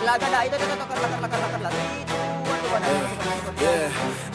Laga na. Ito. Karla. 3,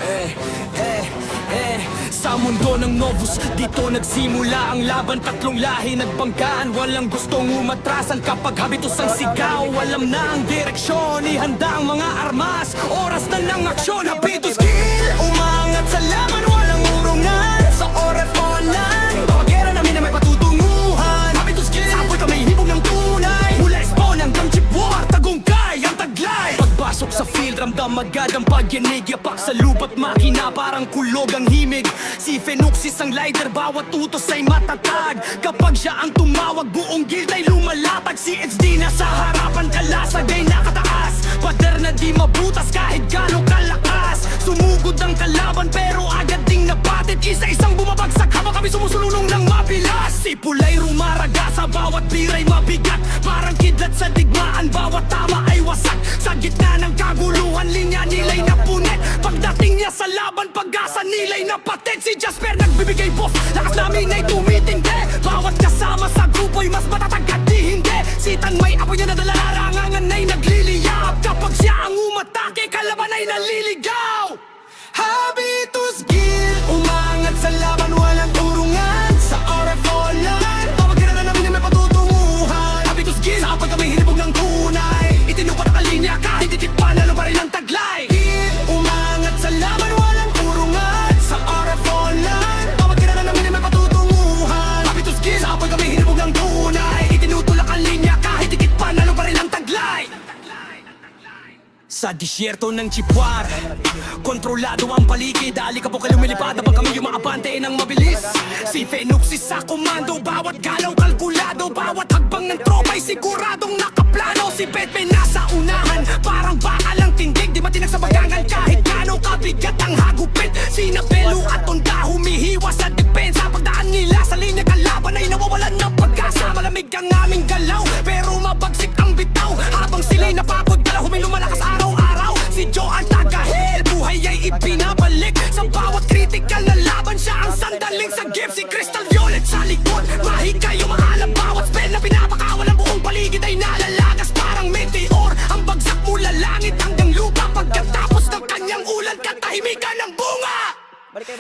2, 1. Sa mundo ng Novus, dito nagsimula ang laban. Tatlong lahi nagbanggaan, walang gustong umatrasan. Kapag habitus ang sigaw, alam na ang direksyon. Ihanda ang mga armas, oras na ng aksyon. Habitus kill, umangat sa laban, walang urungan. Sa oras online, pagera namin na may patutunguhan. Habitus kill, sapoy kami hibog ng tunay. Mula spawn hanggang chip war, tagumpay ang taglay. Pagpasok sa field, ramdam agad ang pagyanig. Yapak sa lupa't makina, parang kulog ang himig. Si Phoenixis ang leader, bawat utos ay matatag. Kapag siya ang tumawag, buong guild ay lumalatag. Si HD na sa harapan, kalasag ay nakataas. Pader na di mabutas kahit gano'ng kalakas. Sumugod ang kalaban pero agad ding napatid. Isa-isang bumabagsak habang kami sumusulunong ng mabilas. Si Pulay rumaraga sa bawat biray mabigat. Parang kidlat sa digmaan, bawat tama ay wasak. Sa gitna ng kaguluhan, linya nilay na punit. Pagdating niya sa laban, pag-asa nilay na patid. Si Jasper nagbibigay buff, lakas namin ay tumitindi. Bawat kasama sa grupo'y mas matatag at di hindi. Si Tanmay apoy niya nadala, larangangan ay nagliliyap. Kapag siya ang umatake, kalaban ay naliligaw. Habitus Gil, umangat sa laban, walang turungan. Sa RF online, pamagkira na namin na may patutunguhan. Habitus Gil, sa kapag kami hinibog ng tunay. Itinupa na kalinya kahit itip pa, lalo pa rin ang taglay. Gil, umangat sa laban, walang turungan. Sa RF online, pamagkira na namin na may patutunguhan. Habitus Gil, sa kapag kami hinibog ng tunay. Itinutulak ang linya kahit itip pa, lalo pa rin ang taglay. Sa disyerto ng Chipwar, kontrolado ang paligid. Alikabok ay lumilipad habang kami yumaabante ng mabilis. Si Phoenixis sa komando, bawat galaw kalkulado. Bawat hagbang ng tropa ay siguradong nakaplano. Si Batman nasa unahan, parang bakal ang tindig. Di matinag sa bagangan kahit gano'ng kabigat ang hagupit. Si Nabelo at Tonda humihiwas sa depensa. Pagdaan nila sa linya kalaban ay nawawalan ng pag-asa. Malamig ang aming galaw pero mabagsik ang bitaw. Habang sila'y napagod dala humilumalakas araw-araw. Si Joe ang taga-hell, buhay ay ipinabalik. Sa bawat critical na laban siya ang sandaling sa gift. Si Crystal Violet sa likod, mahika yung maalam. Bawat spell na pinapakawan ang buong paligid ay nalalagas parang meteor. Ang bagsak mula langit hanggang lupa. Pagkatapos ng kanyang ulan, katahimikan ng bunga.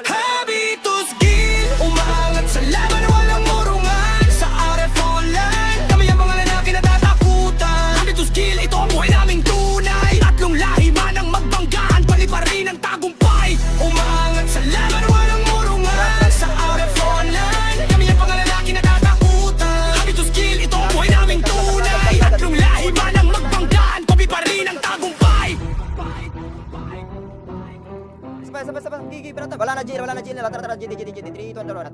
Habitus Gil, umangat sa laban, walang murungan. Sa RF online, kami ang mga lalaki na tatakutan. Habitus Gil, ito ang buhay naming tunay. Tatlong lahi man ang magbanggaan, palipa rin ang tagumpay. Umangat sa laban, walang murungan. Sa RF online, kami ang mga lalaki na tatakutan. Habitus Gil, ito ang buhay naming tunay. Tatlong lahi man ang magbanggaan, palipa rin ang tagumpay. Sabay. Gigi, banat. Wala na Jill. Tara, Jill. 3, 2, 1. Banat.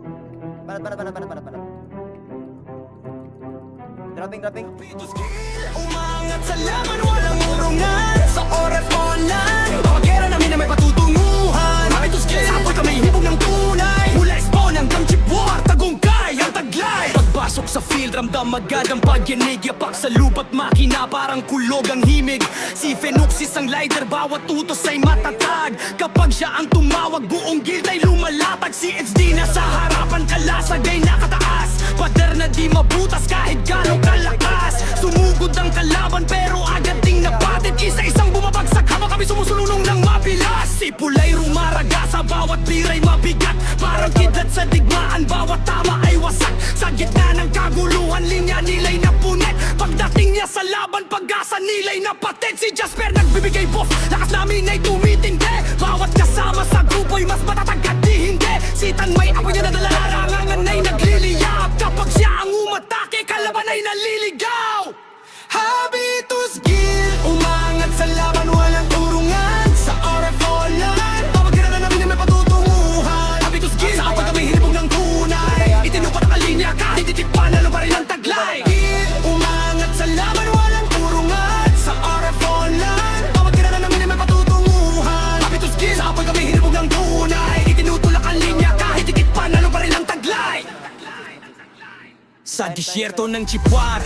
Dropping. Habitus Gil, umangat sa laban, walang urungan. Sa RF online, pamagkira namin na may patutunguhan. Habitus Gil, sapoy kami hibog ng tunay. Mula spawn hanggang chip war, tagumpay ang taglay. Pagpasok sa field, ramdam agad ang pagyanig. Yapak sa lupa't makina, parang kulog ang himig. Si Phoenixis ang leader, bawat utos ay matatag. Kapag siya ang tumawag, buong guild ay lumalatag. Si HD na sa harapan, kalasag ay nakataas. Pader na di mabutas kahit gano'ng kalakas. Sumugod ang kalaban pero agad ding napatid. Isa-isang bumabagsak habang kami sumusulunong ng mabilas. Si Pulay rumaraga sa bawat biray mabigat. Parang kidlat sa digmaan, bawat tama ay wasak. Sa gitna ng kaguluhan, linya nilay na punit. Pagdating niya sa laban, pag-asa nilay na patid. Si Jasper nagbibigay buff, lakas namin ay tumitindi. Bawat kasama sa grupo'y mas matatag at di hindi. Si Tanmay apoy niya nadala, larangangan ay nagliliyap. Kapag siya ang umatake, kalaban ay naliligaw. Habitus Gil, umangat sa laban, walang turungan. Sa RF online, pamagkira na namin na may patutunguhan. Habitus Gil, sa kapag kami hinibog ng tunay. Itinupa na kalinya kahit itip pa, lalo pa rin ang taglay. Gil, umangat sa laban, walang turungan. Sa RF online, pamagkira na namin na may patutunguhan. Habitus Gil, sa kapag kami hinibog ng tunay. Itinutulak ang linya kahit itip pa, lalo pa rin ang taglay. Sa disyerto ng Chipwar,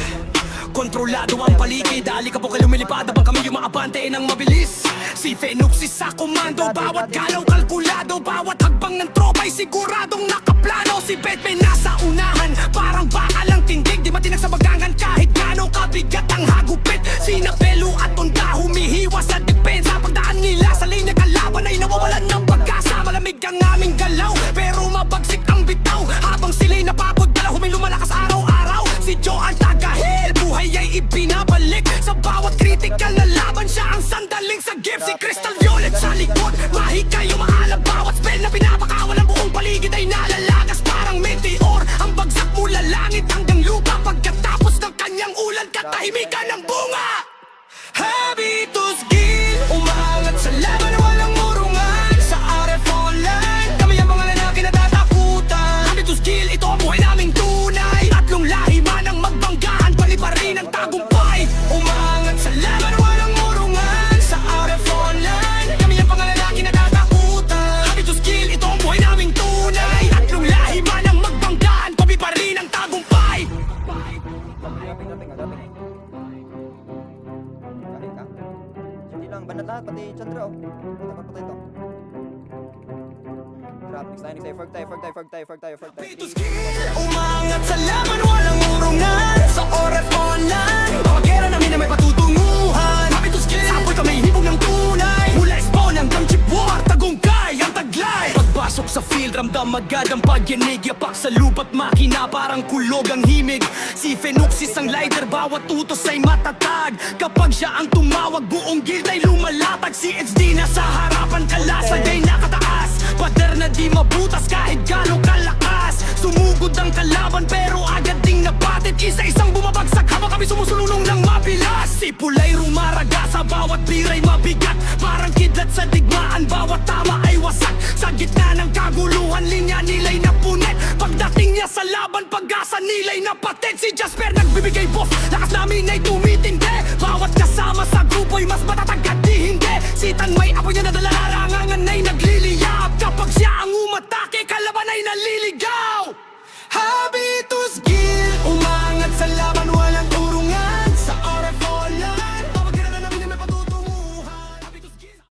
kontrolado ang paligid. Alikabok ay lumilipad habang kami yumaabante ng mabilis. Si Phoenixis sa komando, bawat galaw kalkulado. Bawat hagbang ng tropa ay siguradong nakaplano. Si Batman nasa unahan, parang bakal ang tindig. Di matinag sa bagangan kahit gano'ng kabigat ang hagupit. Si Nabelo at Tonda lahat, pati Chandra oh. Patay to. Trap, next tayo, fork tayo. Umangat sa laban, walang urungan. Sa oras online, pamagera namin na may patutunguhan. Happy to skill, sapoy kami hibog ng tunay. Mula spawn hanggang chip war, tagumpay ang taglay. Pagpasok sa field, ramdam agad ang pagyanig. Yapak sa lupa't makina, parang kulog ang himig. Si Phenouxis ang lighter, bawat utos ay matatag. Kapag siya ang tumawag, buong guild ay lumalatag. Si HD na sa harapan, kalasag ay nakataas. Pader na di mabutas kahit gano'ng kalakas. Sumugod ang kalaban pero agad ding napatit. Isa-isang bumabagsak habang kami sumusulunong ng mabilas. Si Pulay rumaraga sa bawat bira'y mabigat. Parang kidlat sa digmaan, bawat tama ay wasak. Sa gitna ng kaguluhan, linya nila'y napunit. Pagdating niya sa laban, pag-asa nila'y napatit. Si Jasper nagbibigay buff, lakas namin ay tumitindi. Bawat kasama sa